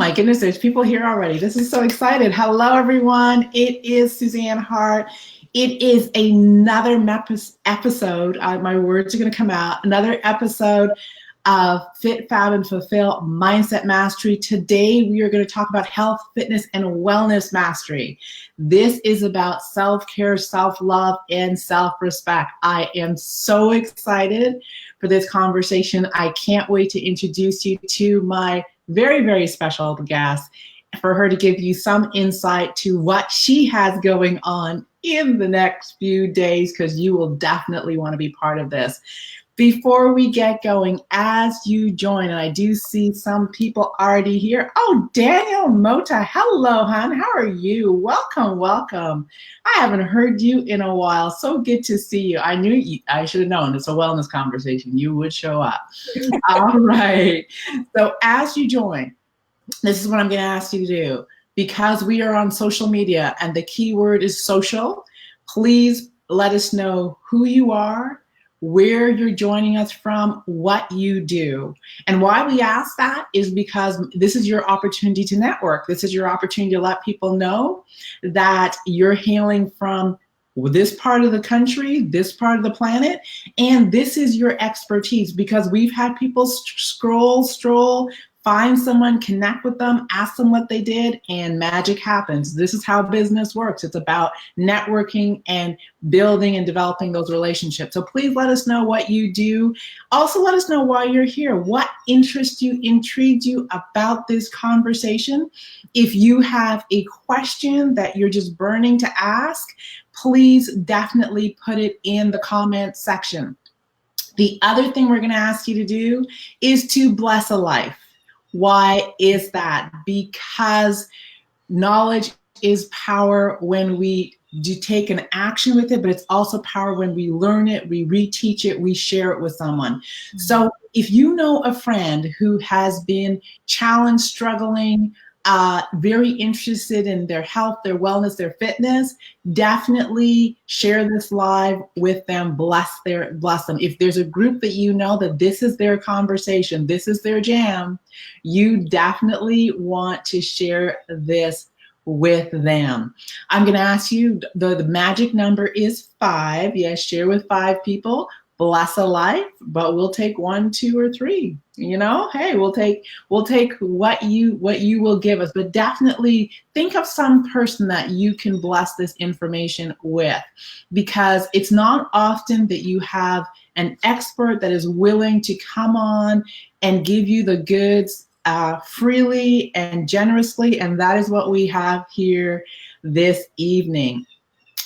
my goodness, there's people here already. This is so excited. Hello, everyone. It is Suzanne Hart. It is another episode. My words are going to come out. Another episode of Fit, Fab, and Fulfill Mindset Mastery. Today, we are going to talk about health, fitness, and wellness mastery. This is about self-care, self-love, and self-respect. I am so excited for this conversation. I can't wait to introduce you to my very, very special guest, for her to give you some insight to what she has going on in the next few days, because you will definitely want to be part of this. Before we get going, as you join, and I do see some people already here. Oh, Daniel Mota, hello, hon. How are you? Welcome, welcome. I haven't heard you in a while. So good to see you. I knew you, I should have known it's a wellness conversation. You would show up. All right. So as you join, this is what I'm going to ask you to do. Because we are on social media and the keyword is social, please let us know who you are, where you're joining us from, what you do. And why we ask that is because this is your opportunity to network. This is your opportunity to let people know that you're hailing from this part of the country, this part of the planet, and this is your expertise, because we've had people stroll, find someone, connect with them, ask them what they did, and magic happens. This is how business works. It's about networking and building and developing those relationships. So please let us know what you do. Also, let us know why you're here. What interests you, intrigued you about this conversation? If you have a question that you're just burning to ask, please definitely put it in the comment section. The other thing we're going to ask you to do is to bless a life. Why is that? Because knowledge is power when we do take an action with it, but it's also power when we learn it, we reteach it, we share it with someone. Mm-hmm. So if you know a friend who has been challenged, struggling, very interested in their health, their wellness, their fitness, definitely share this live with them. Bless them. If there's a group that you know that this is their conversation, this is their jam, you definitely want to share this with them. I'm going to ask you, the magic number is 5. Yes, share with 5 people. Bless a life, but we'll take 1, 2, or 3. You know, hey, we'll take what you will give us, but definitely think of some person that you can bless this information with, because it's not often that you have an expert that is willing to come on and give you the goods freely and generously, and that is what we have here this evening.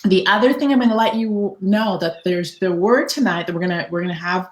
The other thing I'm going to let you know that there's the word tonight that we're gonna have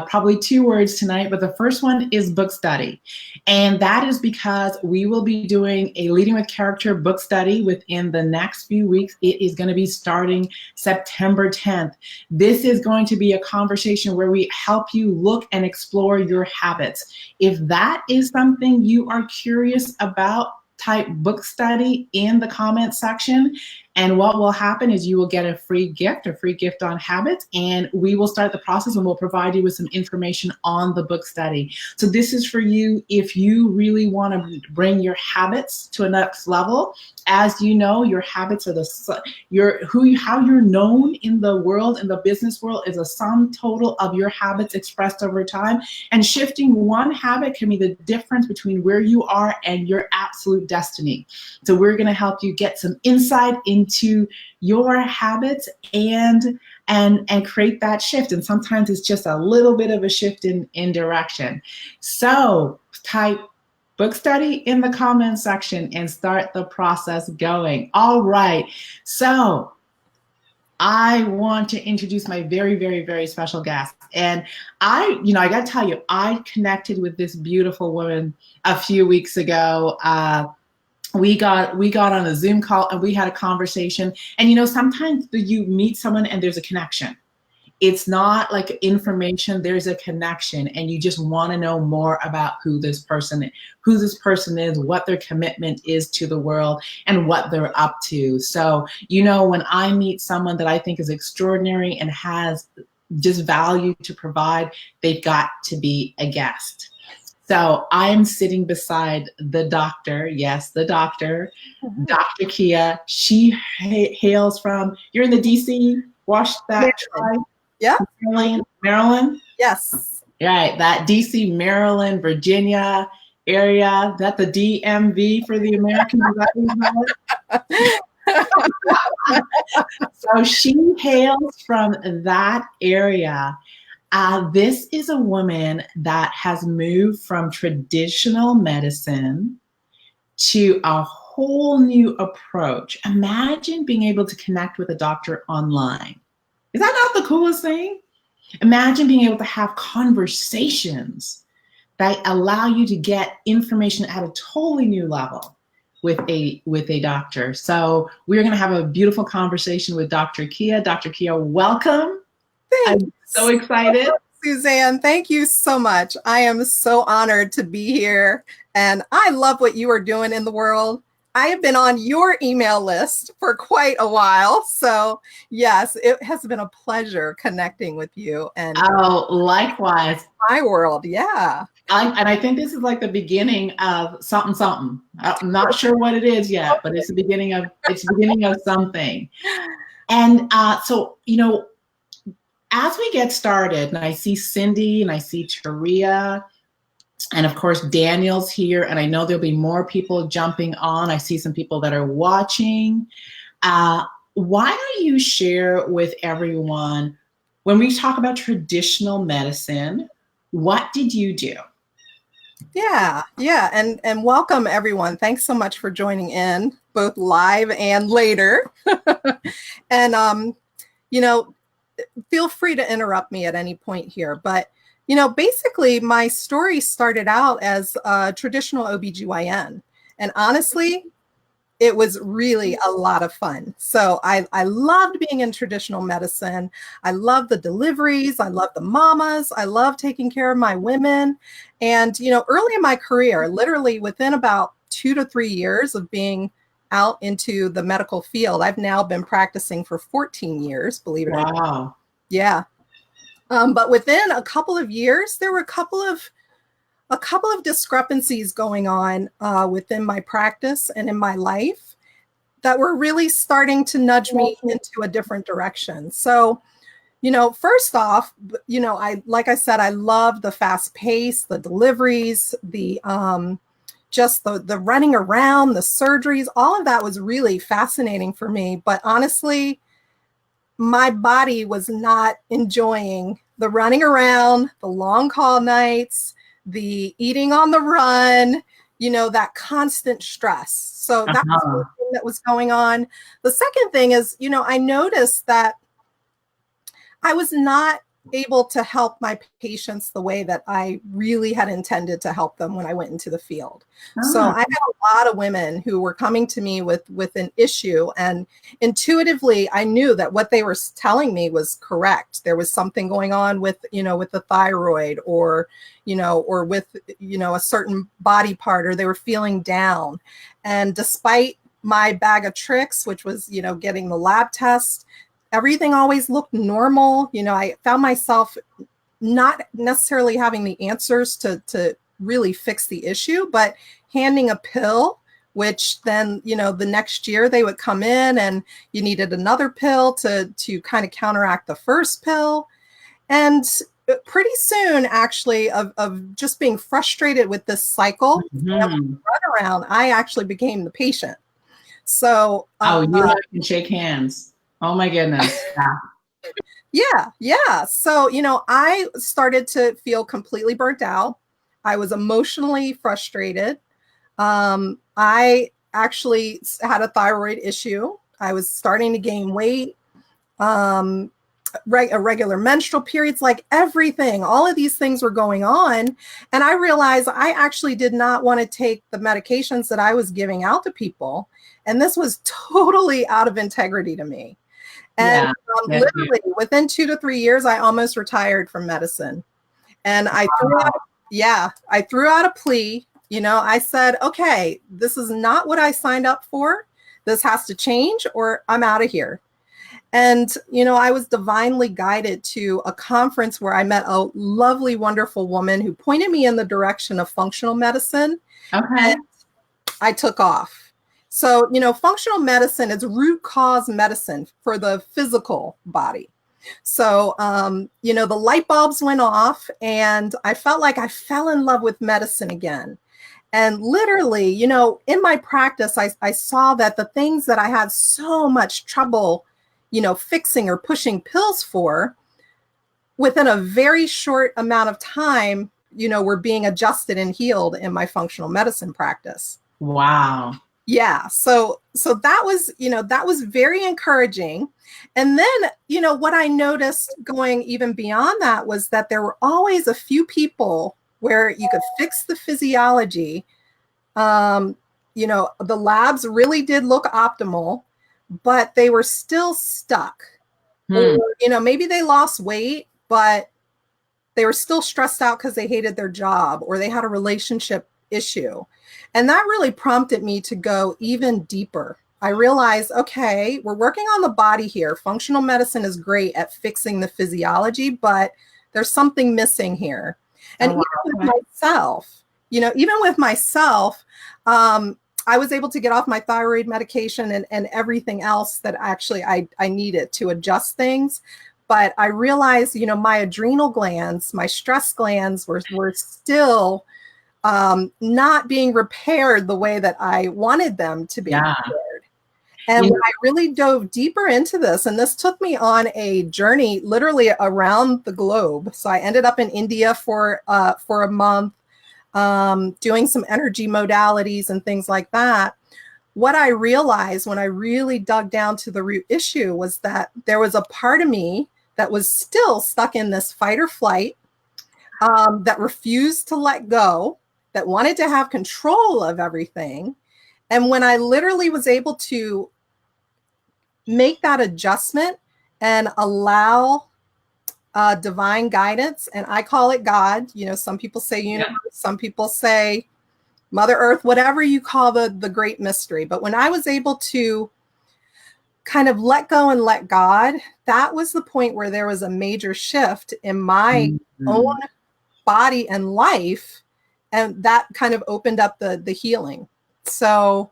probably 2 words tonight, but the first one is book study, and that is because we will be doing a Leading with Character book study within the next few weeks. It is going to be starting September 10th. This is going to be a conversation where we help you look and explore your habits. If that is something you are curious about, type book study in the comment section, and what will happen is you will get a free gift on habits, and we will start the process and we'll provide you with some information on the book study. So this is for you if you really want to bring your habits to a next level. As you know, your habits are how you're known in the world, in the business world, is a sum total of your habits expressed over time. And shifting one habit can be the difference between where you are and your absolute destiny. So we're going to help you get some insight into your habits and create that shift. And sometimes it's just a little bit of a shift in direction. So type book study in the comment section and start the process going. All right. So I want to introduce my very, very, very special guest. And I got to tell you, I connected with this beautiful woman a few weeks ago. We got on a Zoom call and we had a conversation. And sometimes you meet someone and there's a connection. It's not like information, there's a connection, and you just want to know more about who this person is, what their commitment is to the world, and what they're up to. So, when I meet someone that I think is extraordinary and has just value to provide, they've got to be a guest. So I'm sitting beside the doctor. Yes, the doctor, Dr. Kia. She hails from, you're in the DC, wash that tri, Yeah. Maryland? Yes. Right, that DC, Maryland, Virginia area. That's the DMV for the Americans. Is that what you call it? So she hails from that area. This is a woman that has moved from traditional medicine to a whole new approach. Imagine being able to connect with a doctor online. Is that not the coolest thing? Imagine being able to have conversations that allow you to get information at a totally new level with a doctor. So we're going to have a beautiful conversation with Dr. Kia. Dr. Kia, welcome. I'm so excited. Suzanne, thank you so much. I am so honored to be here, and I love what you are doing in the world. I have been on your email list for quite a while. So yes, it has been a pleasure connecting with you. And oh, likewise. My world, yeah. And I think this is like the beginning of something. I'm not sure what it is yet, but it's the beginning of something. And so, as we get started, and I see Cindy and I see Taria, and of course Daniel's here, and I know there'll be more people jumping on. I see some people that are watching. Why don't you share with everyone, when we talk about traditional medicine, what did you do? Yeah. And welcome everyone. Thanks so much for joining in, both live and later. And feel free to interrupt me at any point here. But, basically my story started out as a traditional OBGYN. And honestly, it was really a lot of fun. So I loved being in traditional medicine. I love the deliveries. I love the mamas. I love taking care of my women. And, early in my career, literally within about 2 to 3 years of being out into the medical field, I've now been practicing for 14 years, believe it or not. Wow. Yeah. But within a couple of years, there were a couple of discrepancies going on within my practice and in my life that were really starting to nudge me into a different direction. So, first off, like I said, I love the fast pace, the deliveries, the just the running around, the surgeries, all of that was really fascinating for me. But honestly, my body was not enjoying the running around, the long call nights, the eating on the run, that constant stress. So that was one thing that was going on. The second thing is, I noticed that I was not able to help my patients the way that I really had intended to help them when I went into the field. So I had a lot of women who were coming to me with an issue, and intuitively I knew that what they were telling me was correct. There was something going on with, with the thyroid or with, a certain body part, or they were feeling down. And despite my bag of tricks, which was, getting the lab test, everything always looked normal. I found myself not necessarily having the answers to really fix the issue, but handing a pill, which then, the next year they would come in and you needed another pill to kind of counteract the first pill. And pretty soon, actually, of just being frustrated with this cycle, run around, I actually became the patient. So, you and I can shake hands. Oh my goodness. Yeah. So, I started to feel completely burnt out. I was emotionally frustrated. I actually had a thyroid issue. I was starting to gain weight, irregular menstrual periods, like everything. All of these things were going on. And I realized I actually did not want to take the medications that I was giving out to people. And this was totally out of integrity to me. And literally within 2 to 3 years, I almost retired from medicine. And I threw out a plea. I said, okay, this is not what I signed up for. This has to change or I'm out of here. And, I was divinely guided to a conference where I met a lovely, wonderful woman who pointed me in the direction of functional medicine. Okay. And I took off. So, functional medicine is root cause medicine for the physical body. So, the light bulbs went off and I felt like I fell in love with medicine again. And literally, in my practice, I saw that the things that I had so much trouble, fixing or pushing pills for, within a very short amount of time, were being adjusted and healed in my functional medicine practice. Wow. Yeah. So that was very encouraging. And then, what I noticed going even beyond that was that there were always a few people where you could fix the physiology. The labs really did look optimal, but they were still stuck. Or, maybe they lost weight, but they were still stressed out because they hated their job or they had a relationship issue. And that really prompted me to go even deeper. I realized, okay, we're working on the body here. Functional medicine is great at fixing the physiology, but there's something missing here. And even with myself, I was able to get off my thyroid medication and everything else that actually I needed to adjust things. But I realized, my adrenal glands, my stress glands were still not being repaired the way that I wanted them to be repaired. And when I really dove deeper into this, and this took me on a journey literally around the globe. So I ended up in India for a month, doing some energy modalities and things like that. What I realized when I really dug down to the root issue was that there was a part of me that was still stuck in this fight or flight, that refused to let go, that wanted to have control of everything. And when I literally was able to make that adjustment and allow divine guidance, and I call it God, some people say universe, some people say Mother Earth, whatever you call the great mystery. But when I was able to kind of let go and let God, that was the point where there was a major shift in my own body and life. And that kind of opened up the healing. So,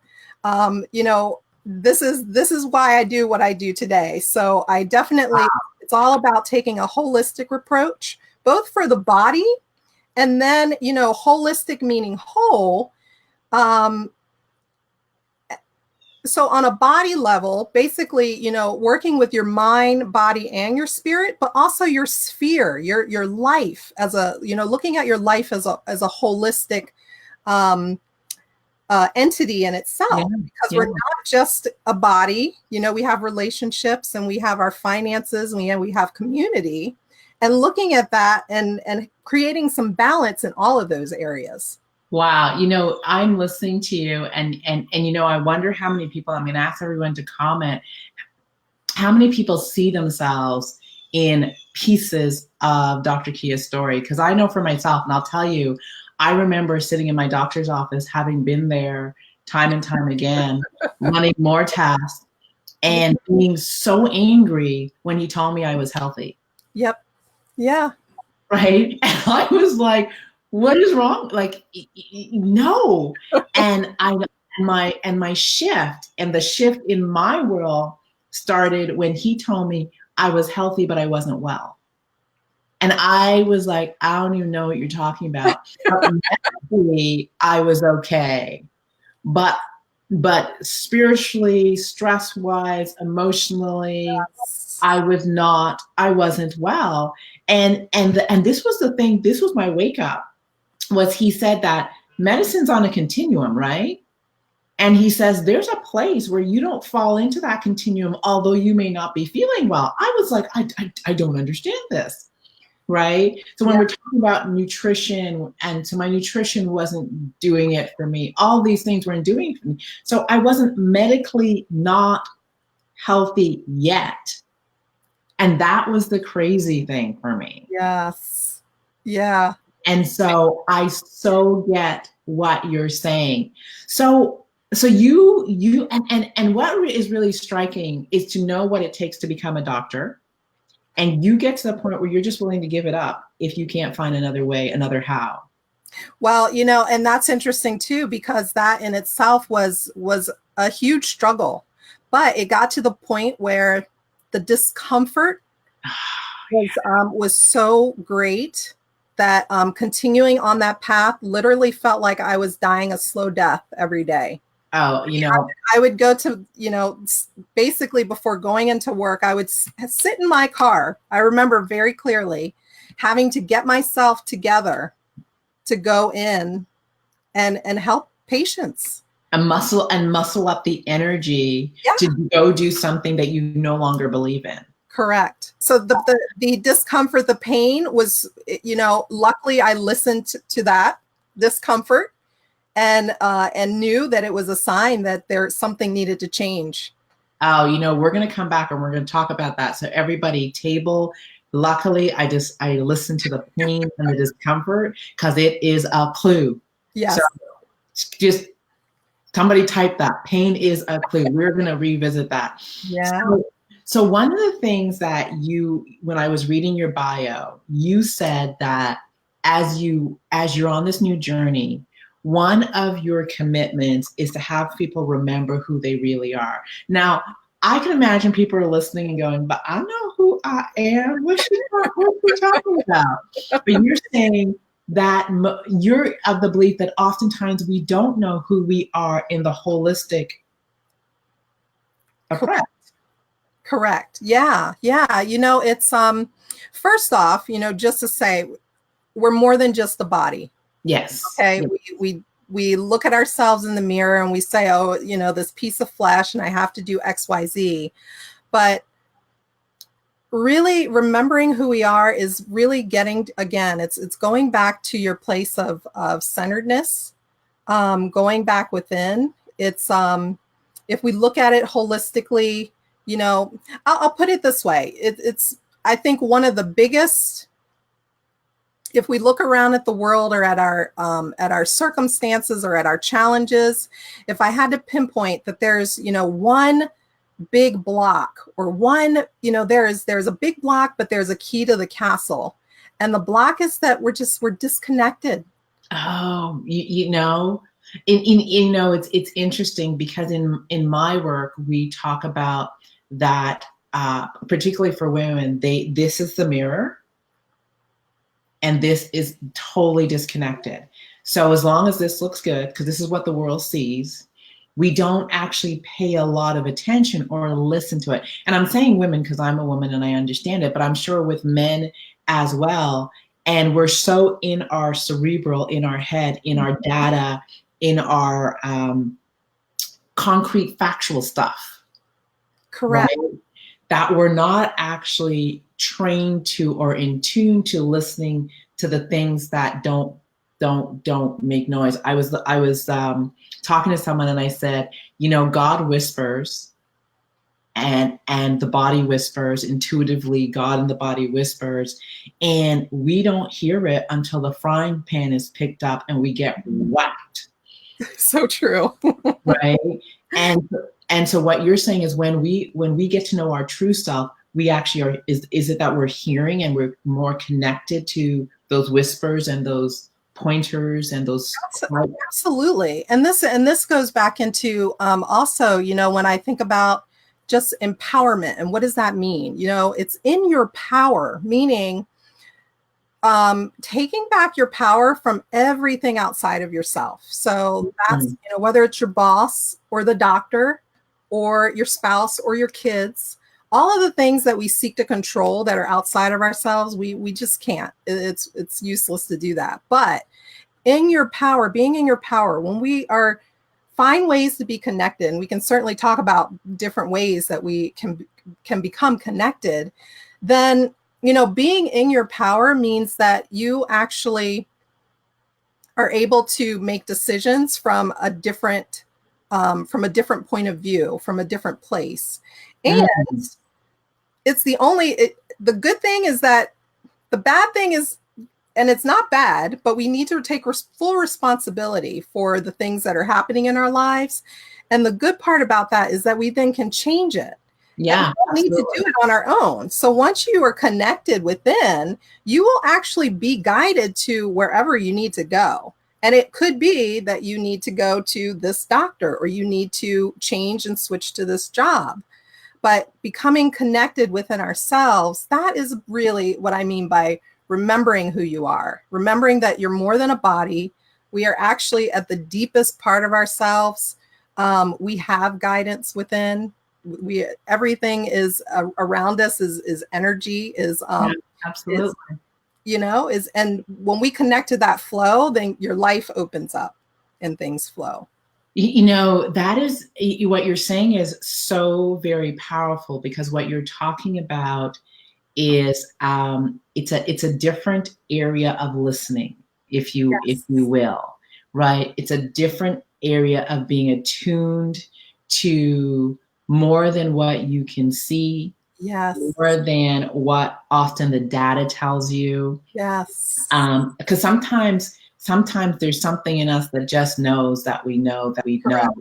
this is why I do what I do today. So I definitely, it's all about taking a holistic approach, both for the body and then, holistic meaning whole. So on a body level, basically, working with your mind, body, and your spirit, but also your sphere, your life as looking at your life as a holistic entity in itself, because we're not just a body. We have relationships and we have our finances and we have community, and looking at that and creating some balance in all of those areas. Wow. I'm listening to you and I wonder how many people, I'm going to ask everyone to comment, how many people see themselves in pieces of Dr. Kia's story? Because I know for myself, and I'll tell you, I remember sitting in my doctor's office, having been there time and time again, running more tests and being so angry when he told me I was healthy. Yep. Yeah. Right. And I was like, what is wrong? Like, no. And my shift, and the shift in my world started when he told me I was healthy, but I wasn't well. And I was like, I don't even know what you're talking about. But mentally, I was okay. But spiritually, stress-wise, emotionally, yes, I wasn't well. And this was the thing, this was my wake up. Was he said that medicine's on a continuum, right? And he says there's a place where you don't fall into that continuum, although you may not be feeling well. I was like, I don't understand this, right? So when we're talking about nutrition, and so my nutrition wasn't doing it for me, all these things weren't doing it for me. So I wasn't medically not healthy yet. And that was the crazy thing for me. Yes. Yeah. And so I so get what you're saying. So So and what is really striking is to know what it takes to become a doctor. And you get to the point where you're just willing to give it up if you can't find another way, another how. Well, and that's interesting too, because that in itself was a huge struggle. But it got to the point where the discomfort was so great that continuing on that path literally felt like I was dying a slow death every day. Oh, I would go to, basically before going into work, I would sit in my car. I remember very clearly having to get myself together to go in and help patients. And muscle up the energy to go do something that you no longer believe in. Correct. So the discomfort, the pain was, luckily I listened to that discomfort and knew that it was a sign that something needed to change. Oh, we're going to come back and we're going to talk about that. So everybody luckily I listened to the pain and the discomfort because it is a clue. Yes. So just somebody type that. Pain is a clue. We're going to revisit that. Yeah. So one of the things that when I was reading your bio, you said that as you're on this new journey, one of your commitments is to have people remember who they really are. Now, I can imagine people are listening and going, but I know who I am. What's she talking about? But you're saying that you're of the belief that oftentimes we don't know who we are in the holistic approach. Correct. Yeah. Yeah. It's first off, just to say we're more than just the body. Yes. Okay. Yes. We look at ourselves in the mirror and we say, oh, this piece of flesh and I have to do XYZ. But really remembering who we are is really getting, again, it's going back to your place of centeredness, going back within. It's if we look at it holistically, I'll put it this way. It's I think one of the biggest, if we look around at the world or at our circumstances or at our challenges, if I had to pinpoint that there's, one big block or one, there's a big block, but there's a key to the castle. And the block is that we're disconnected. Oh, it's interesting because in my work, we talk about that, particularly for women, this is the mirror. And this is totally disconnected. So as long as this looks good, because this is what the world sees, we don't actually pay a lot of attention or listen to it. And I'm saying women because I'm a woman and I understand it, but I'm sure with men as well. And we're so in our cerebral, in our head, in our data, in our concrete factual stuff. Correct. Right? That we're not actually trained to or in tune to listening to the things that don't make noise. I was talking to someone and I said, God whispers and the body whispers intuitively. God and the body whispers, and we don't hear it until the frying pan is picked up and we get whacked. So true. Right. And so what you're saying is when we get to know our true self, we actually are, is it that we're hearing and we're more connected to those whispers and those pointers and those. Absolutely. And this goes back into also, when I think about just empowerment and what does that mean? It's in your power, meaning taking back your power from everything outside of yourself. So that's, whether it's your boss or the doctor or your spouse or your kids, all of the things that we seek to control that are outside of ourselves, we just can't. It's useless to do that. But in your power, being in your power, when we find ways to be connected, and we can certainly talk about different ways that we can become connected, then being in your power means that you actually are able to make decisions from a different point of view, from a different place. And it's the good thing is that the bad thing is and it's not bad, but we need to take full responsibility for the things that are happening in our lives. And the good part about that is that we then can change it. Yeah, and we don't need to do it on our own. So once you are connected within, you will actually be guided to wherever you need to go. And it could be that you need to go to this doctor, or you need to change and switch to this job. But becoming connected within ourselves, that is really what I mean by remembering who you are, remembering that you're more than a body. We are actually at the deepest part of ourselves. We have guidance within. Everything is around us is energy, yeah, absolutely. And when we connect to that flow, then your life opens up and things flow. That is what you're saying is so very powerful, because what you're talking about is it's a different area of listening, if you will, right? It's a different area of being attuned to more than what you can see, more than what often the data tells you. Because sometimes there's something in us that just knows that we know that we know.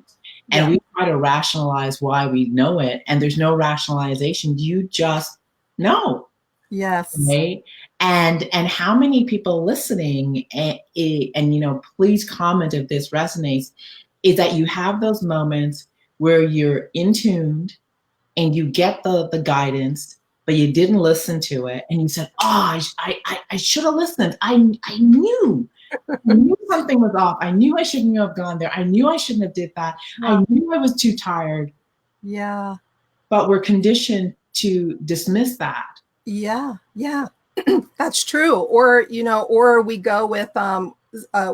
And we try to rationalize why we know it, and there's no rationalization. You just know. Right. And how many people listening, and please comment if this resonates, is that you have those moments where you're in tuned and you get the guidance, but you didn't listen to it, and you said, "Oh, I should have listened. I knew." I knew something was off. I knew I shouldn't have gone there. I knew I shouldn't have did that. I knew I was too tired. Yeah. But we're conditioned to dismiss that. Yeah. That's true. Or we go with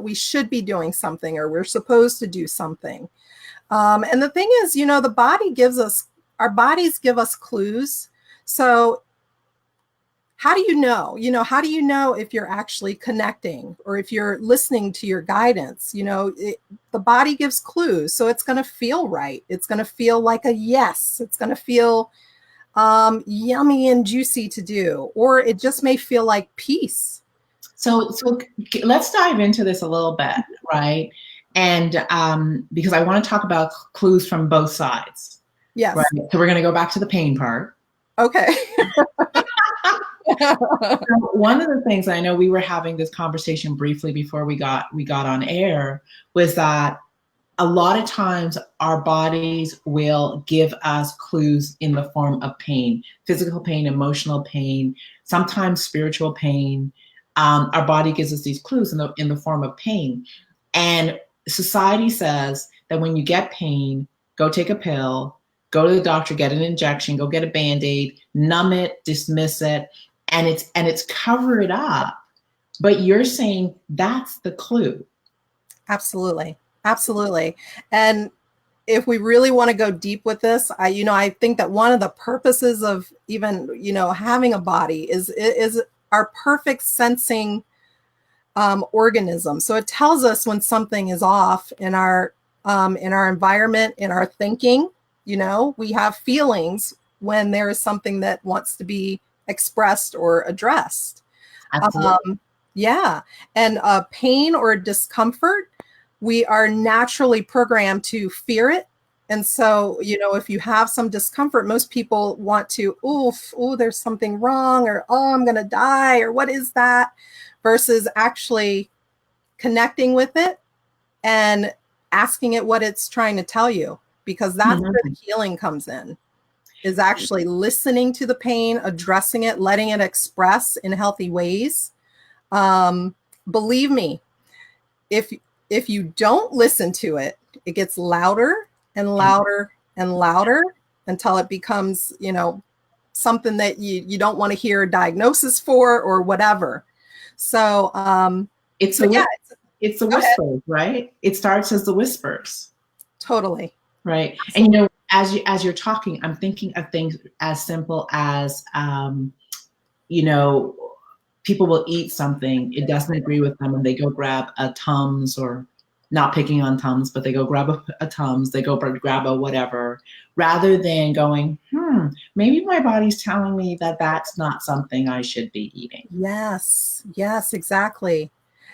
we should be doing something, or we're supposed to do something. And the thing is, our bodies give us clues. So how do you know? How do you know if you're actually connecting, or if you're listening to your guidance? The body gives clues, so it's going to feel right. It's going to feel like a yes. It's going to feel yummy and juicy to do, or it just may feel like peace. So let's dive into this a little bit, right? And because I want to talk about clues from both sides. Yes. Right? So we're going to go back to the pain part. Okay. One of the things, I know we were having this conversation briefly before we got on air, was that a lot of times our bodies will give us clues in the form of pain, physical pain, emotional pain, sometimes spiritual pain. Our body gives us these clues in the form of pain. And society says that when you get pain, go take a pill, go to the doctor, get an injection, go get a Band-Aid, numb it, dismiss it, and it's cover it up. But you're saying that's the clue. Absolutely. And if we really want to go deep with this, I think that one of the purposes of even, having a body is our perfect sensing organism. So it tells us when something is off in our environment, in our thinking. We have feelings when there is something that wants to be expressed or addressed. And pain or discomfort, we are naturally programmed to fear it. And so, if you have some discomfort, most people want to, there's something wrong, or, I'm going to die, or what is that? Versus actually connecting with it and asking it what it's trying to tell you, because that's where the healing comes in, is actually listening to the pain, addressing it, letting it express in healthy ways. Believe me, if you don't listen to it, it gets louder and louder and louder until it becomes, something that you don't want to hear a diagnosis for, or whatever. So it's the whispers, right? It starts as the whispers. Totally. Right. Absolutely. And as you're talking, I'm thinking of things as simple as people will eat something, it doesn't agree with them, and they go grab a Tums or not picking on Tums, but they go grab a Tums, they go grab a whatever, rather than going, maybe my body's telling me that that's not something I should be eating. Yes, exactly.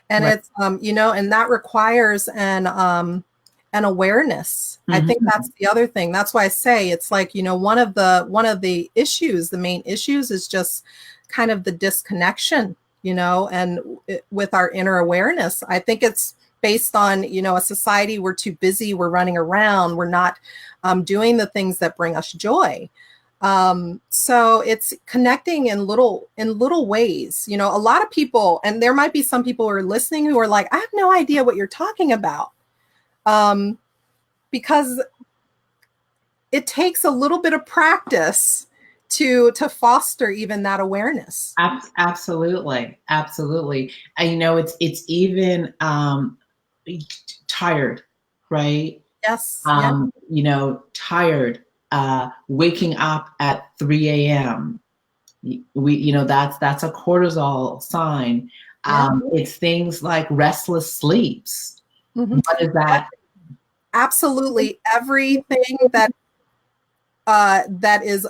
And Right. it's, and that requires an awareness. I think that's the other thing. That's why I say it's like, one of the issues, the main issues is just kind of the disconnection, and with our inner awareness. I think it's based on, a society, we're too busy, we're running around, we're not doing the things that bring us joy. So it's connecting in little ways. A lot of people, and there might be some people who are listening who are like, I have no idea what you're talking about. Because it takes a little bit of practice to foster even that awareness. Absolutely. And it's even tired, right? Yes. Tired, waking up at 3 a.m. That's a cortisol sign. It's things like restless sleeps. What is that? Absolutely everything that is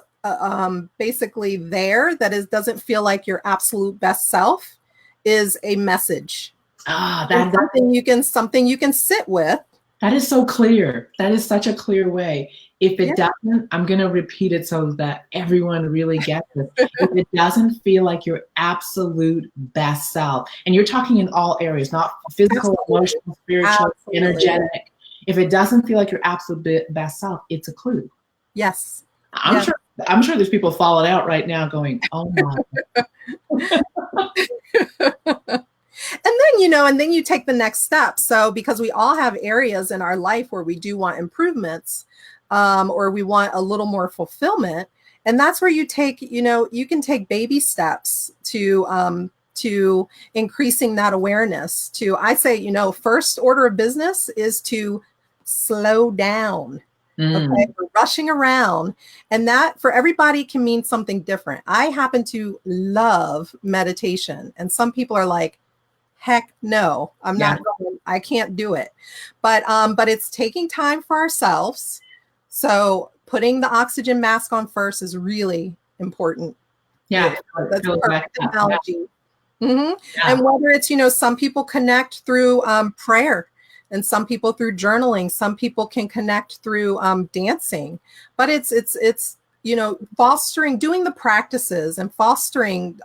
basically there that doesn't feel like your absolute best self is a message. That's something you can sit with. That is so clear. That is such a clear way. If it doesn't, I'm going to repeat it so that everyone really gets it. If it doesn't feel like your absolute best self, and you're talking in all areas, not physical, emotional, spiritual, energetic. If it doesn't feel like your absolute best self, it's a clue. Yes. I'm sure there's people falling out right now going, oh my. And then you take the next step. So because we all have areas in our life where we do want improvements, or we want a little more fulfillment. And that's where you take, you can take baby steps to increasing that awareness. I say, first order of business is to slow down. Okay, we're rushing around, and that for everybody can mean something different. I happen to love meditation, and some people are like, heck no, I'm not going, I can't do it. But it's taking time for ourselves. So putting the oxygen mask on first is really important. Yeah, that's a perfect analogy. And whether it's, some people connect through prayer, and some people through journaling, some people can connect through dancing, but it's fostering, doing the practices and fostering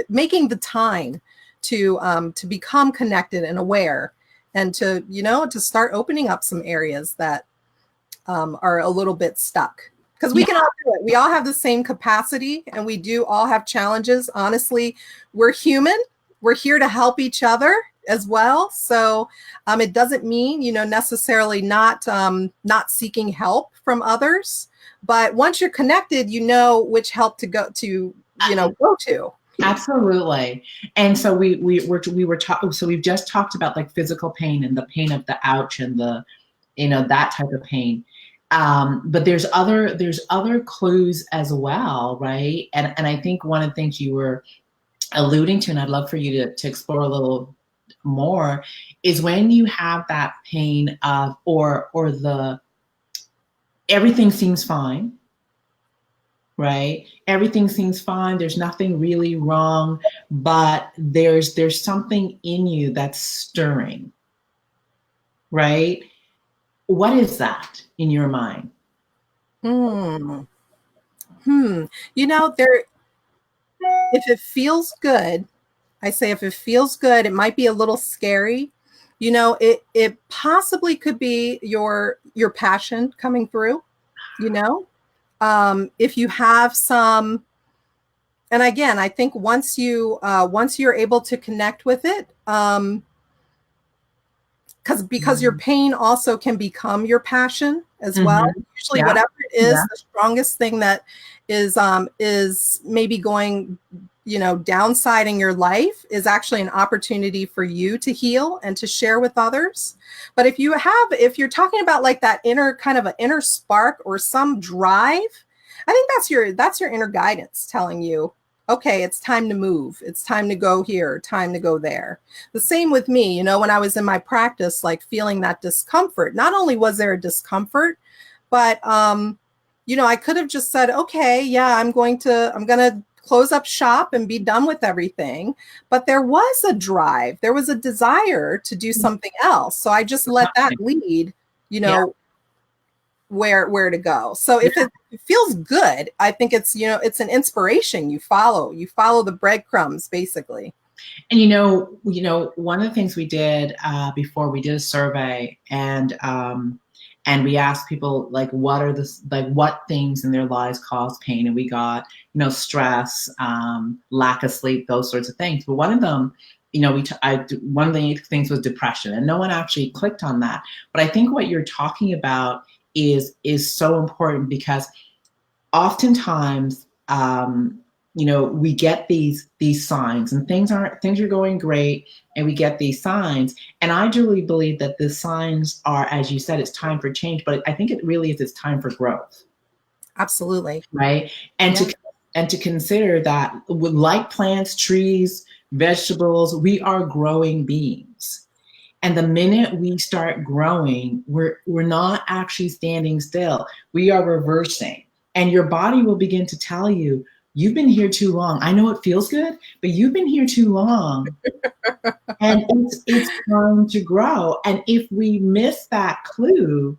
making the time to become connected and aware, and to start opening up some areas that are a little bit stuck. Because we can all do it. We all have the same capacity, and we do all have challenges. Honestly, we're human. We're here to help each other as well. So it doesn't mean, necessarily not seeking help from others. But once you're connected, which help to go to. Absolutely. And so so we've just talked about like physical pain and the pain of the ouch and the, that type of pain. But there's other clues as well, right? And I think one of the things you were alluding to, and I'd love for you to explore a little more, is when you have that pain of, or the, everything seems fine, right? Everything seems fine. There's nothing really wrong, but there's something in you that's stirring, right? What is that in your mind? If it feels good, I say if it feels good, it might be a little scary. It possibly could be your passion coming through, if you have some, and again, I think once you're able to connect with it, because your pain also can become your passion as well. Usually whatever it is, the strongest thing that is maybe going, downside in your life is actually an opportunity for you to heal and to share with others. But if you're talking about like that inner kind of an inner spark or some drive, I think that's your inner guidance telling you, okay, it's time to move. It's time to go here, time to go there. The same with me, when I was in my practice, like feeling that discomfort. Not only was there a discomfort, but I could have just said, okay, yeah, I'm going to close up shop and be done with everything. But there was a drive, there was a desire to do something else. So I just let that lead, Yeah. where to go. So if it feels good, I think it's an inspiration. You follow the breadcrumbs, basically. And one of the things we did before, we did a survey, and we asked people, like, what things in their lives cause pain, and we got stress, lack of sleep, those sorts of things. But one of them, one of the things was depression, and no one actually clicked on that. But I think what you're talking about is so important, because oftentimes, we get these signs, and things are going great, and we get these signs. And I truly believe that the signs are, as you said, it's time for change, but I think it really is, it's time for growth. Absolutely. Right. And to consider that, like plants, trees, vegetables, we are growing beings. And the minute we start growing, we're not actually standing still. We are reversing. And your body will begin to tell you, you've been here too long. I know it feels good, but you've been here too long. And it's time to grow. And if we miss that clue,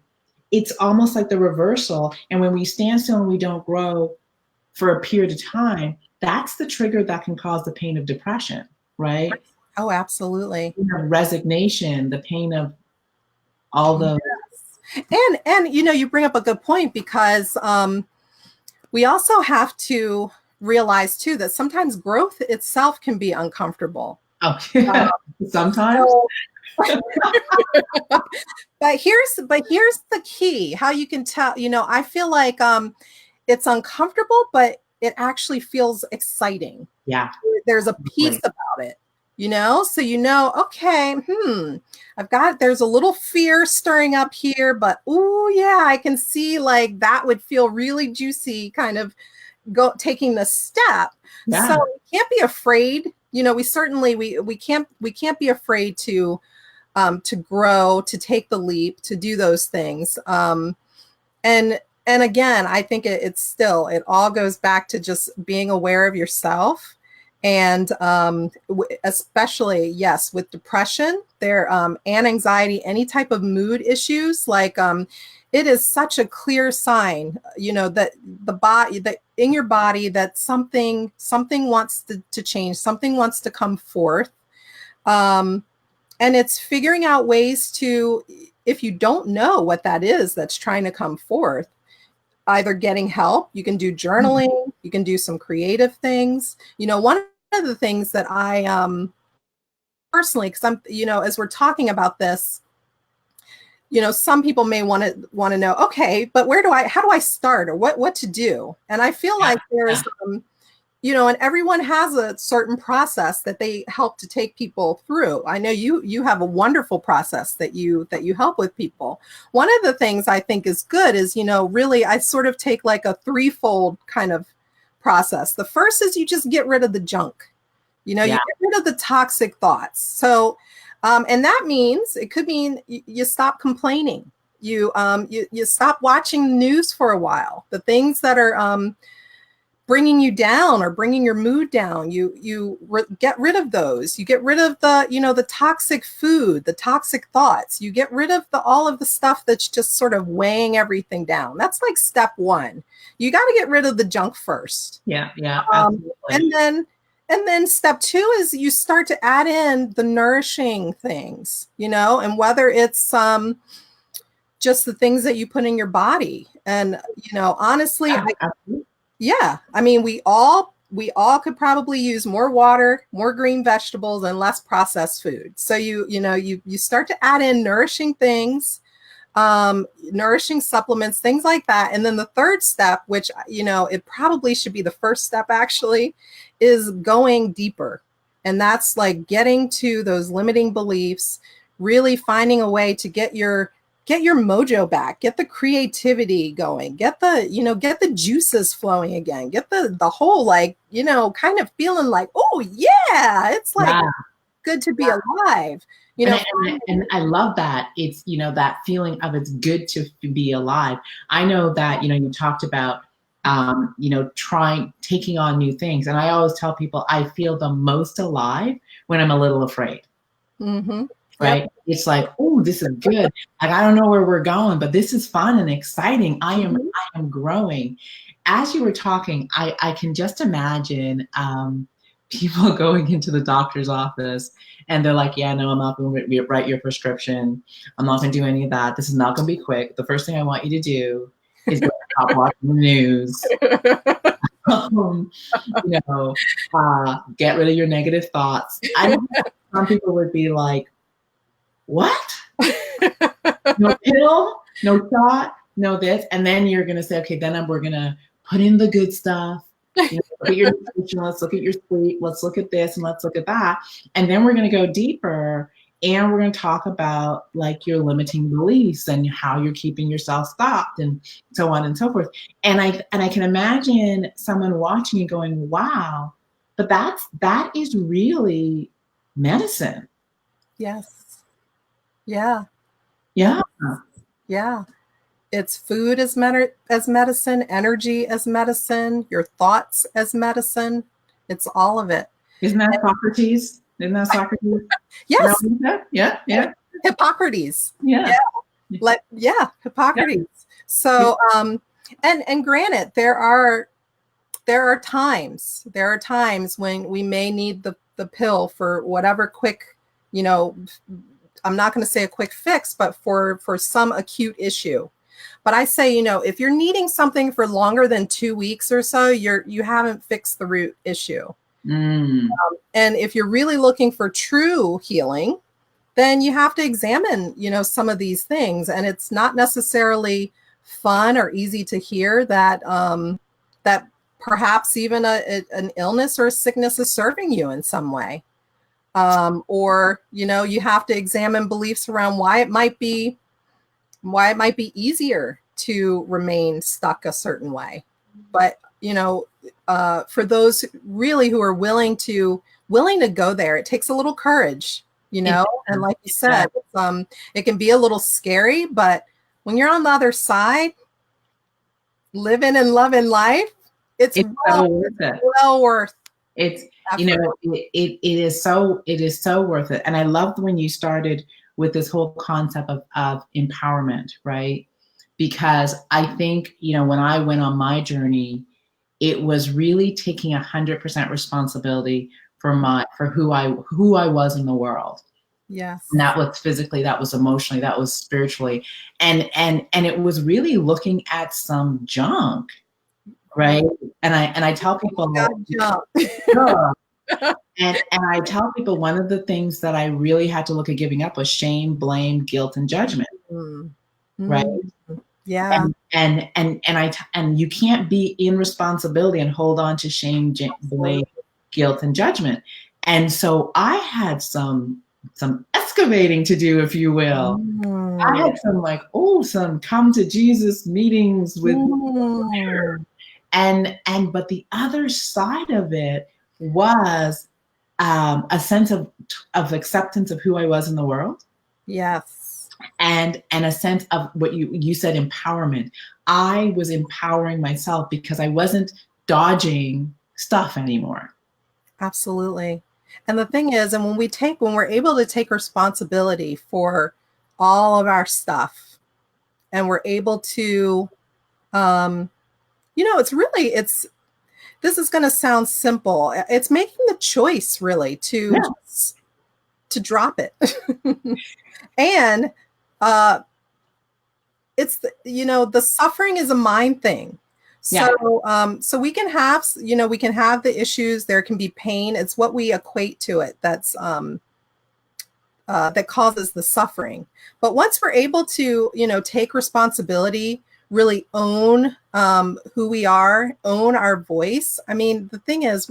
it's almost like the reversal. And when we stand still and we don't grow for a period of time, that's the trigger that can cause the pain of depression, right? Oh, absolutely. Resignation, the pain of all those. Yes. And you bring up a good point, because we also have to realize too that sometimes growth itself can be uncomfortable. Oh, yeah. Sometimes. But here's the key, how you can tell. I feel like it's uncomfortable, but it actually feels exciting. Yeah. There's a piece about it. So okay, there's a little fear stirring up here, but oh yeah, I can see, like, that would feel really juicy, kind of taking the step. Yeah. So we can't be afraid. We can't be afraid to grow, to take the leap, to do those things. And again, I think it all goes back to just being aware of yourself. And especially, yes, with depression, and anxiety, any type of mood issues, like it is such a clear sign, that the body, that in your body, that something wants to change, something wants to come forth. And it's figuring out ways to, if you don't know what that is that's trying to come forth, either getting help. You can do journaling, you can do some creative things. One of the things that I personally, because I'm, as we're talking about this, some people may want to know, okay, but how do I start, or what to do? And I feel like there's and everyone has a certain process that they help to take people through. I know you have a wonderful process that you help with people. One of the things I think is good is, really, I sort of take like a threefold kind of process. The first is you just get rid of the junk. You get rid of the toxic thoughts. So, and that means, it could mean you stop complaining. You stop watching the news for a while. The things that are bringing you down or bringing your mood down, you get rid of those. You get rid of the toxic food, the toxic thoughts. You get rid of all of the stuff that's just sort of weighing everything down. That's like step one. You got to get rid of the junk first. Yeah. And then step two is you start to add in the nourishing things, and whether it's just the things that you put in your body. And honestly, I mean, we all could probably use more water, more green vegetables, and less processed food. So you start to add in nourishing things, nourishing supplements, things like that. And then the third step, which, it probably should be the first step actually, is going deeper. And that's like getting to those limiting beliefs, really finding a way to get your get your mojo back, get the creativity going, get the juices flowing again, get the whole, like, kind of feeling like, oh yeah, it's like Yeah. good to be alive. And I love that. It's, that feeling of it's good to be alive. I know that, you talked about, taking on new things. And I always tell people I feel the most alive when I'm a little afraid. Mm-hmm. Right. Yep. It's like, oh, this is good. Like, I don't know where we're going, but this is fun and exciting. I am growing. As you were talking, I can just imagine people going into the doctor's office and they're like, yeah, no, I'm not going to write your prescription. I'm not going to do any of that. This is not going to be quick. The first thing I want you to do is go stop watching the news. Get rid of your negative thoughts. I know some people would be like, what? No pill, no shot, no this. And then you're going to say, okay, then we're going to put in the good stuff. Look at your nutrition, let's look at your sleep, let's look at this and let's look at that. And then we're going to go deeper and we're going to talk about like your limiting beliefs and how you're keeping yourself stopped and so on and so forth. And I can imagine someone watching and going, wow, but that is really medicine. Yes. Yeah. Yeah. Yeah. It's food as medicine, energy as medicine, your thoughts as medicine. It's all of it. Isn't that Socrates? Yes. Yeah. Hippocrates. Yeah. Hippocrates. Yeah. So, and granted, there are times when we may need the pill for whatever quick, I'm not going to say a quick fix, but for some acute issue. But I say, if you're needing something for longer than 2 weeks or so, you haven't fixed the root issue. And if you're really looking for true healing, then you have to examine, some of these things. And it's not necessarily fun or easy to hear that that perhaps even an illness or a sickness is serving you in some way. Or, you have to examine beliefs around why it might be easier to remain stuck a certain way. But, for those really who are willing to go there, it takes a little courage, and like you said, it can be a little scary, but when you're on the other side, living and loving life, it's well worth it. Well worth it's effort. It is so worth it. And I loved when you started with this whole concept of empowerment, right? Because I think, when I went on my journey, it was really taking 100% responsibility for who I was in the world. Yes. And that was physically, that was emotionally, that was spiritually. And it was really looking at some junk, right? And I tell people, and I tell people one of the things that I really had to look at giving up was shame, blame, guilt, and judgment. Right? Yeah. And you can't be in responsibility and hold on to shame, blame, guilt, and judgment. And so I had some excavating to do, if you will. I had some come to Jesus meetings with but the other side of it was a sense of acceptance of who I was in the world. Yes. And a sense of what you said, empowerment. I was empowering myself because I wasn't dodging stuff anymore. Absolutely. And the thing is, and when we're able to take responsibility for all of our stuff, and we're able to, this is going to sound simple. It's making the choice really to drop it. And it's the suffering is a mind thing. So so we can have the issues, there can be pain. It's what we equate to it that's that causes the suffering. But once we're able to take responsibility, really own who we are, own our voice. I mean, the thing is,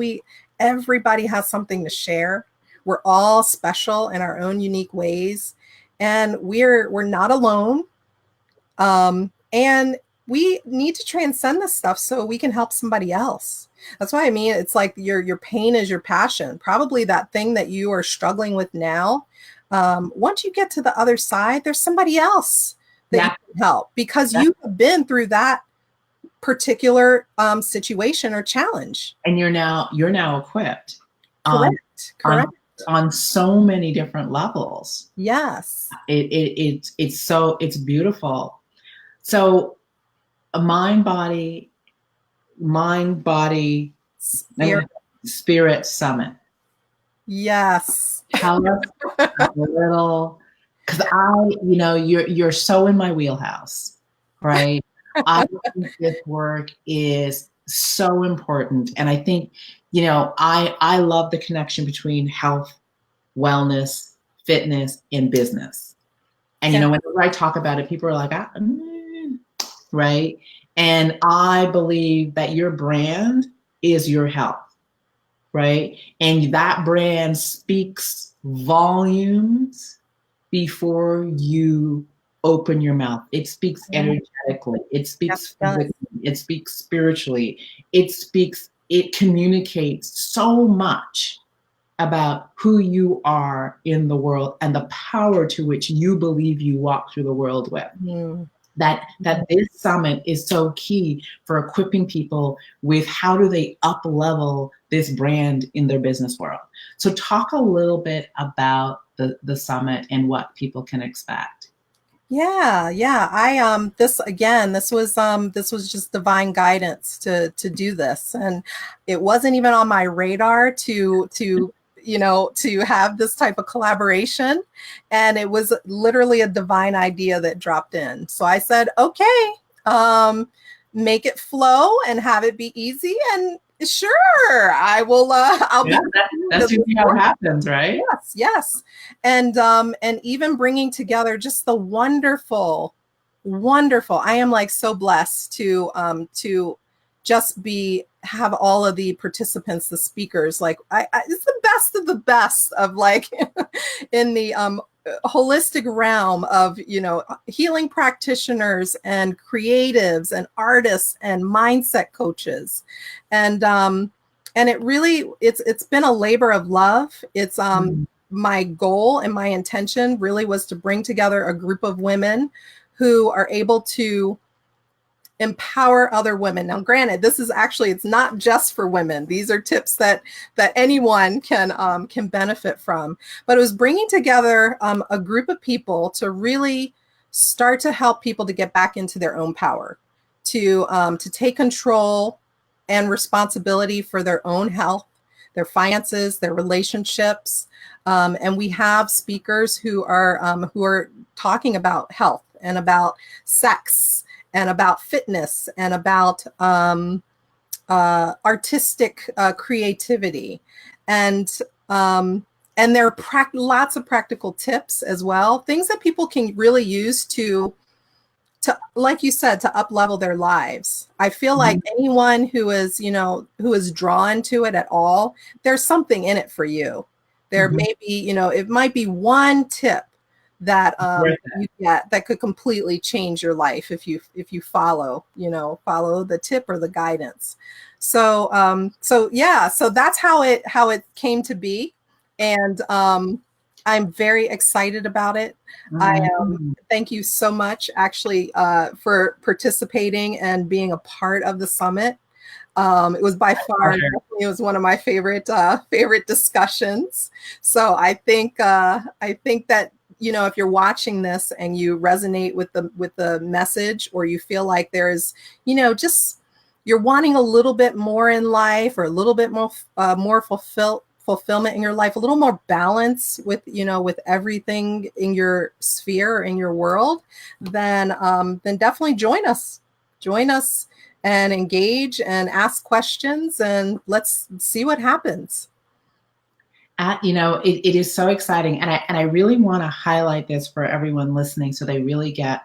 everybody has something to share. We're all special in our own unique ways, and we're not alone. And we need to transcend this stuff so we can help somebody else. That's why I mean, it's like your pain is your passion. Probably that thing that you are struggling with now. Once you get to the other side, there's somebody else that you can help because you have been through that particular situation or challenge. And you're now equipped. Correct. On so many different levels. Yes. It's beautiful. So a mind, body, spirit summit. Yes. Tell us a little, because you're so in my wheelhouse, right? I think this work is so important. And I think, I love the connection between health, wellness, fitness, and business. And, whenever I talk about it, people are like, right? And I believe that your brand is your health, right? And that brand speaks volumes before you open your mouth. It speaks energetically. It speaks physically. It speaks spiritually. It communicates so much about who you are in the world and the power to which you believe you walk through the world with. That this summit is so key for equipping people with how do they up level this brand in their business world. So talk a little bit about the summit and what people can expect. Yeah. This was just divine guidance to do this, and it wasn't even on my radar to have this type of collaboration, and it was literally a divine idea that dropped in. So I said, okay, make it flow and have it be easy, and sure, I will. That's usually how it happens, right? Yes, and even bringing together just the wonderful. I am like so blessed to just have all of the participants, the speakers. Like it's the best of the best of like in the holistic realm of healing practitioners and creatives and artists and mindset coaches, and it really it's been a labor of love. It's my goal and my intention really was to bring together a group of women who are able to empower other women. Now, granted, this is actually, it's not just for women. These are tips that anyone can benefit from. But it was bringing together a group of people to really start to help people to get back into their own power, to take control and responsibility for their own health, their finances, their relationships. And we have speakers who are talking about health and about sex and about fitness and about artistic creativity, and there are lots of practical tips as well, things that people can really use to like you said, to up level their lives. I feel like anyone who is drawn to it at all, there's something in it for you. There may be, it might be one tip that you get that could completely change your life if you follow the tip or the guidance. So that's how it came to be, and I'm very excited about it. I thank you so much, actually, for participating and being a part of the summit. It was by far, it was one of my favorite discussions. So I think that if you're watching this and you resonate with the message, or you feel like there's, just you're wanting a little bit more in life, or a little bit more fulfillment in your life, a little more balance with everything in your sphere or in your world, then definitely join us and engage and ask questions, and let's see what happens. It is so exciting, and I really want to highlight this for everyone listening, so they really get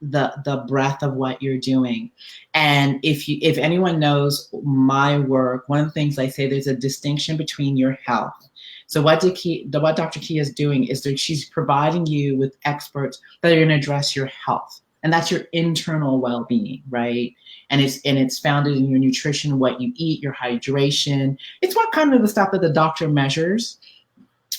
the breadth of what you're doing. And if anyone knows my work, one of the things I say, there's a distinction between your health. So what Dr. Kia is doing is that she's providing you with experts that are going to address your health. And that's your internal well-being, right? And it's founded in your nutrition, what you eat, your hydration. It's what kind of the stuff that the doctor measures,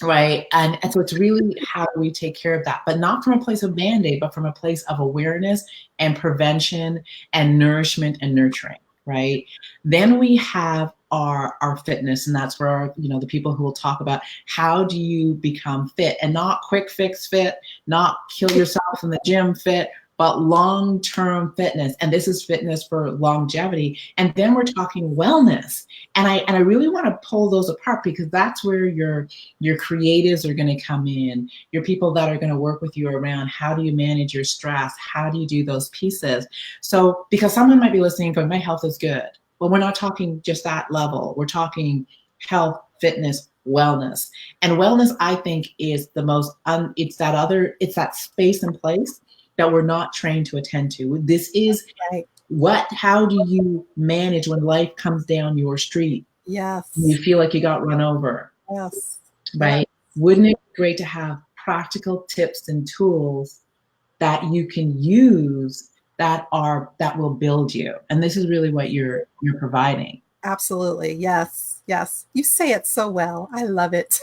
right? And so it's really how do we take care of that, but not from a place of band-aid, but from a place of awareness and prevention and nourishment and nurturing, right? Then we have our fitness, and that's where the people who will talk about how do you become fit, and not quick fix fit, not kill yourself in the gym fit, but long-term fitness. And this is fitness for longevity. And then we're talking wellness. And I really want to pull those apart, because that's where your creatives are going to come in, your people that are going to work with you around how do you manage your stress, how do you do those pieces. So because someone might be listening going, my health is good. Well, we're not talking just that level. We're talking health, fitness, wellness. And wellness, I think, is the most, it's that space and place that we're not trained to attend to. This is how do you manage when life comes down your street? Yes. And you feel like you got run over. Yes. Right? Yes. Wouldn't it be great to have practical tips and tools that you can use that will build you? And this is really what you're providing. Absolutely. Yes. Yes. You say it so well. I love it.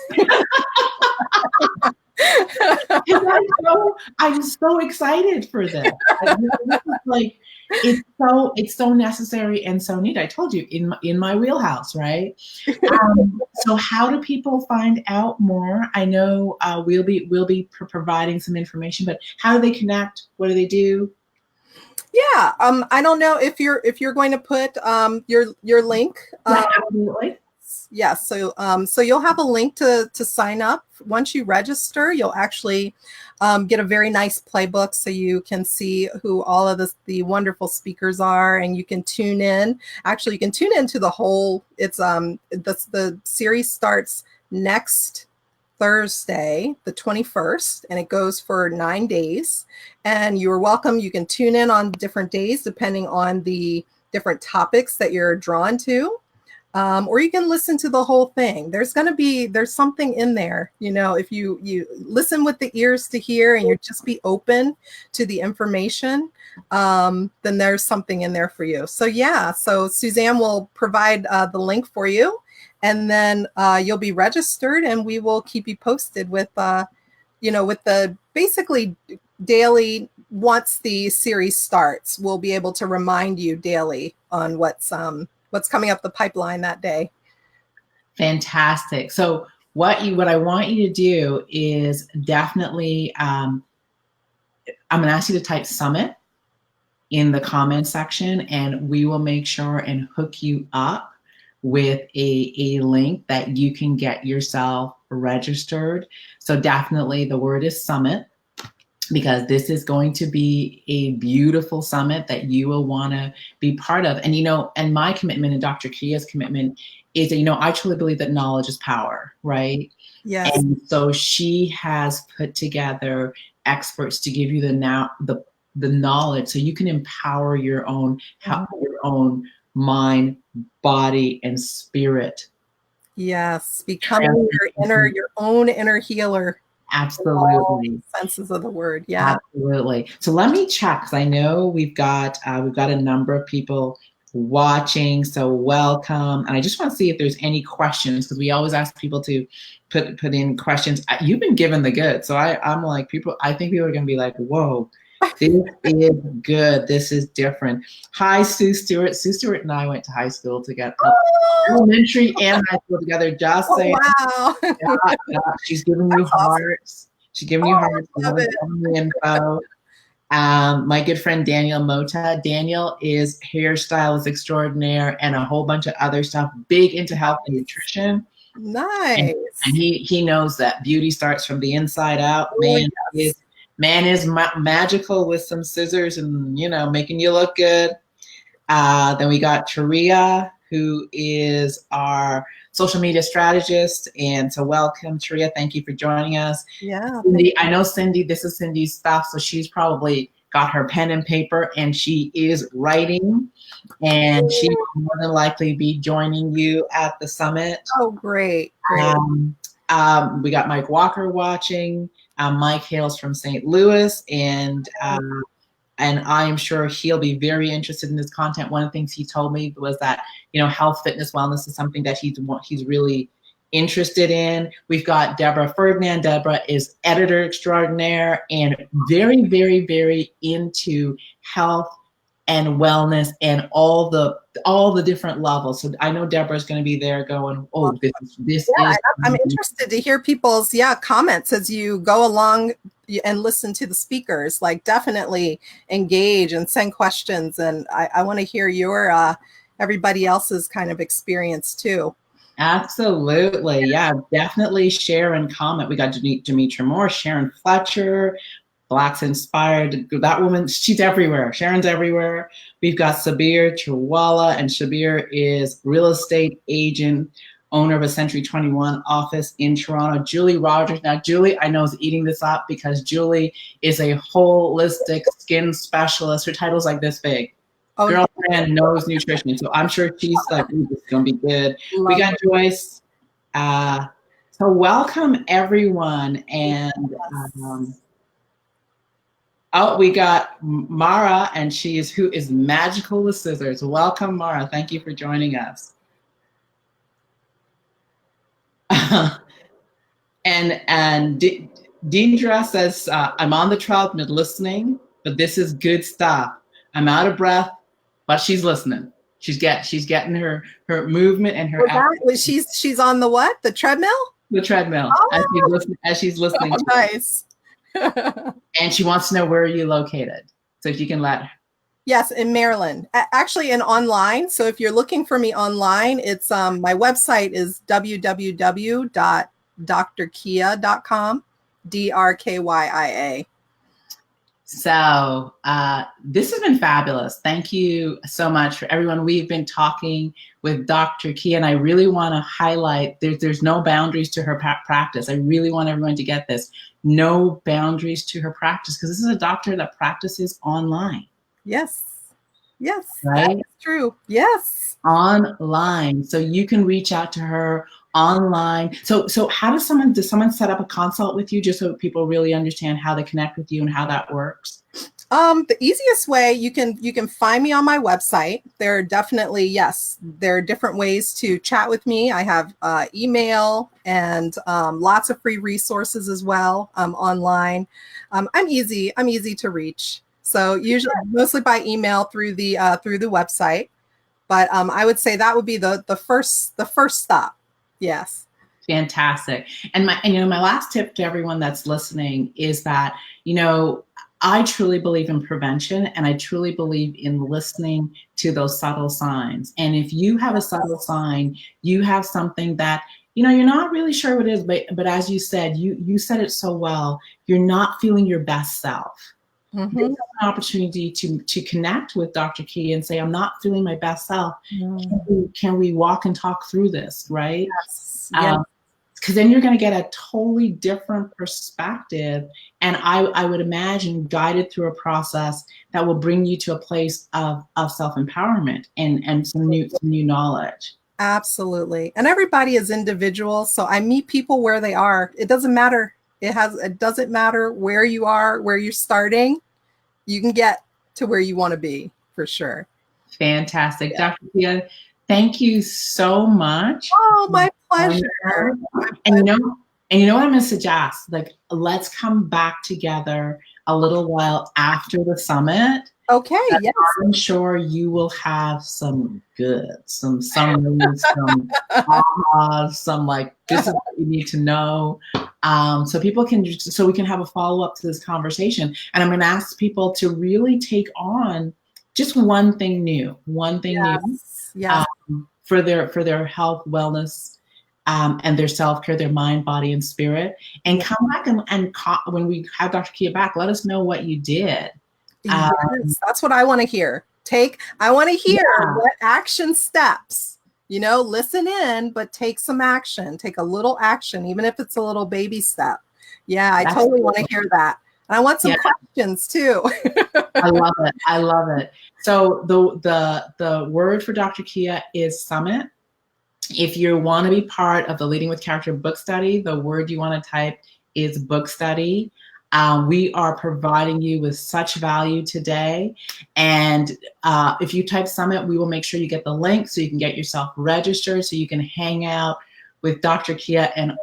I'm so excited for this. Like, it's so necessary and so neat. I told you, in my wheelhouse, right? So how do people find out more? I know we'll be providing some information, but how do they connect? What do they do? Yeah, I don't know if you're going to put your link. Yeah, absolutely. Yes, so you'll have a link to sign up. Once you register, you'll actually get a very nice playbook, so you can see who all of the wonderful speakers are, and you can tune in. Actually, you can tune into the whole. It's the series starts next Thursday, the 21st, and it goes for 9 days. And you're welcome. You can tune in on different days depending on the different topics that you're drawn to. Or you can listen to the whole thing. There's something in there, if you listen with the ears to hear and you just be open to the information, then there's something in there for you. So yeah, so Suzanne will provide the link for you, and then you'll be registered, and we will keep you posted with the basically daily. Once the series starts, we'll be able to remind you daily on what's coming up the pipeline that day. Fantastic. So what I want you to do is definitely, I'm going to ask you to type Summit in the comment section, and we will make sure and hook you up with a link that you can get yourself registered. So definitely the word is Summit, because this is going to be a beautiful summit that you will want to be part of. And, and my commitment and Dr. Kia's commitment is that, I truly believe that knowledge is power, right? Yes. And so she has put together experts to give you the knowledge so you can empower your own mind, body, and spirit. Yes, becoming your own inner healer. Absolutely. Senses of the word. Yeah. Absolutely. So let me check, because I know we've got a number of people watching. So welcome. And I just want to see if there's any questions, because we always ask people to put in questions. You've been given the good. So I'm like, I think people are going to be like, whoa, this is good. This is different. Hi, Sue Stewart. Sue Stewart and I went to high school together. Elementary and high school together. Just saying. Wow. Yeah. She's giving you hearts. She's giving you hearts. Info. My good friend Daniel Mota. Daniel is hairstylist extraordinaire and a whole bunch of other stuff. Big into health and nutrition. Nice. And he knows that beauty starts from the inside out. Man is magical with some scissors and making you look good. Then we got Taria, who is our social media strategist. And so welcome, Taria. Thank you for joining us. Yeah. Cindy, I know Cindy, this is Cindy's stuff. So she's probably got her pen and paper and she is writing. And she will more than likely be joining you at the summit. Oh, great. We got Mike Walker watching. Mike hails from St. Louis, and and I am sure he'll be very interested in this content. One of the things he told me was that, health, fitness, wellness is something that he's really interested in. We've got Deborah Ferdinand. Deborah is editor extraordinaire and very, very, very into health and wellness and all the different levels. So I know Deborah's going to be there going, oh, this is. I'm interested to hear people's comments as you go along and listen to the speakers. Like, definitely engage and send questions, and I want to hear your everybody else's kind of experience too. Absolutely. Yeah, definitely share and comment. We got Demetra Moore, Sharon Fletcher, Blacks Inspired. That woman, she's everywhere. Sharon's everywhere. We've got Sabir Chawala, and Sabir is real estate agent, owner of a Century 21 office in Toronto. Julie Rogers. Now, Julie, I know, is eating this up because Julie is a holistic skin specialist. Her title's like this big. Oh, girlfriend knows nutrition. So I'm sure she's like, it's going to be good. We got Joyce. So welcome, everyone. And we got Mara, and who is magical with scissors. Welcome, Mara. Thank you for joining us. and Deidre says, I'm on the treadmill listening, but this is good stuff. I'm out of breath, but she's listening. She's getting her movement and her. She's on the what? The treadmill? The treadmill. Oh. As she's listening. Oh, nice. And she wants to know where you're located, so if you can let her. Yes, in Maryland, actually, and online. So if you're looking for me online, it's my website is www.drkia.com, DRKYIA. So this has been fabulous. Thank you so much for everyone. We've been talking with Dr. Kia, and I really want to highlight there's no boundaries to her practice. I really want everyone to get this. No boundaries to her practice, because this is a doctor that practices online. Yes. Yes. Right? That is true. Yes. Online. So you can reach out to her online. So how does someone set up a consult with you, just so people really understand how to connect with you and how that works? The easiest way, you can find me on my website. There are definitely, there are different ways to chat with me. I have email and lots of free resources as well online. I'm easy to reach. So usually mostly by email through the website. But I would say that would be the first stop. Yes. Fantastic. And my last tip to everyone that's listening is that, I truly believe in prevention, and I truly believe in listening to those subtle signs. And if you have a subtle sign, you have something that, you're not really sure what it is, but as you said, you said it so well, you're not feeling your best self. Mm-hmm. There's an opportunity to connect with Dr. Key and say, I'm not feeling my best self. Mm. Can we walk and talk through this, right? Yes. Because then you're going to get a totally different perspective, and I would imagine guided through a process that will bring you to a place of self-empowerment and some new knowledge. Absolutely. And everybody is individual, so I meet people where they are. It doesn't matter. It doesn't matter where you are, where you're starting. You can get to where you want to be, for sure. Fantastic. Yeah. Dr. Pia, thank you so much. Oh, my pleasure. And you know what I'm going to suggest? Like, let's come back together a little while after the summit. Okay. Yes. I'm sure you will have some summaries, some ahas, some like, this is what you need to know. So we can have a follow-up to this conversation. And I'm going to ask people to really take on just one thing new, for their health, wellness, and their self-care, their mind, body, and spirit. And come back and when we have Dr. Kia back, let us know what you did. Yes, that's what I want to hear. I want to hear what action steps, listen in, but take some action, take a little action, even if it's a little baby step. Yeah, I totally want to hear that. And I want some questions too. I love it. So the word for Dr. Kia is summit. If you want to be part of the Leading with Character book study, the word you want to type is book study. We are providing you with such value today. And if you type Summit, we will make sure you get the link so you can get yourself registered so you can hang out with Dr. Kia and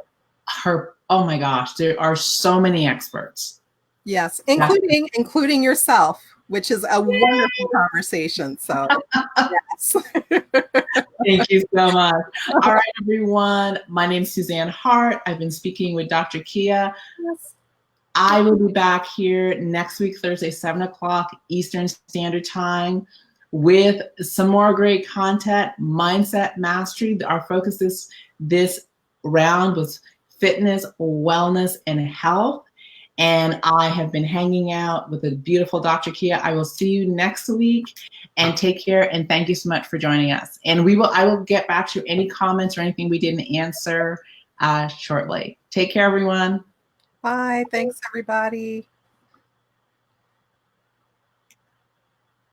her. Oh my gosh, there are so many experts. Yes, including yourself, which is a wonderful conversation. So, yes. Thank you so much. All right, everyone. My name is Suzanne Hart. I've been speaking with Dr. Kia. Yes. I will be back here next week, Thursday, 7 o'clock Eastern Standard Time, with some more great content, mindset mastery. Our focus this round was fitness, wellness, and health. And I have been hanging out with a beautiful Dr. Kia. I will see you next week, and take care. And thank you so much for joining us. And I will get back to any comments or anything we didn't answer shortly. Take care, everyone. Bye. Thanks, everybody.